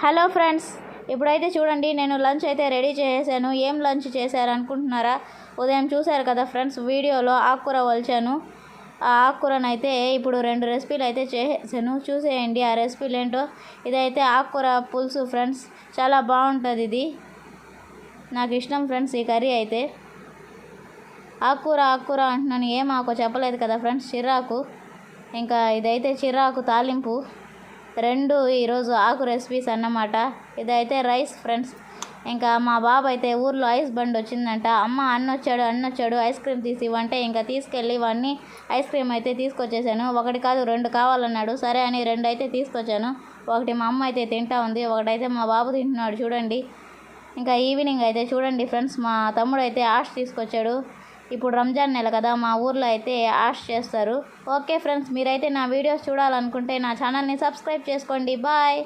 Hello friends, ఇప్పుడైతే చూడండి నేను లంచ్ అయితే రెడీ చేశాను. ఏం లంచ్ చేశారు అనుకుంటున్నారా? ఉదయం చూశారు కదా ఫ్రెండ్స్, వీడియోలో ఆకుకూర వలిచాను. ఆ ఆకుకూరనైతే ఇప్పుడు 2 రెసిపీలు అయితే చేసాను. చూసేయండి ఆ రెసిపీలు ఏంటో. ఇదైతే ఆకుకూర పులుసు ఫ్రెండ్స్, చాలా బాగుంటుంది. ఇది నాకు ఇష్టం ఫ్రెండ్స్ ఈ కర్రీ అయితే. ఆకుకూర అంటున్నాను, ఏం ఆకు చెప్పలేదు కదా ఫ్రెండ్స్, చిరాకు. ఇంకా ఇదైతే చిరాకు తాలింపు. 2 ఈరోజు ఆకు రెసిపీస్ అన్నమాట. ఇదైతే రైస్ ఫ్రెండ్స్. ఇంకా మా బాబు అయితే ఊర్లో ఐస్ బండి వచ్చిందంట. అమ్మ అన్నొచ్చాడు ఐస్ క్రీమ్ తీసి ఇవ్వంటే ఇంకా తీసుకెళ్ళి వాడిని ఐస్ క్రీమ్ అయితే తీసుకొచ్చేసాను. 1 కాదు 2 కావాలన్నాడు. సరే అని 2 అయితే తీసుకొచ్చాను. ఒకటి మా అమ్మ అయితే తింటా ఉంది, ఒకటైతే మా బాబు తింటున్నాడు చూడండి. ఇంకా ఈవినింగ్ అయితే చూడండి ఫ్రెండ్స్, మా తమ్ముడు అయితే ఆష్ తీసుకొచ్చాడు. ఇప్పుడు రంజాన్ నెల కదా, మా ఊర్లో అయితే ఆష్ చేస్తారు. ఓకే ఫ్రెండ్స్, మీరైతే నా వీడియోస్ చూడాలనుకుంటే నా ఛానల్ని సబ్స్క్రైబ్ చేసుకోండి. బాయ్.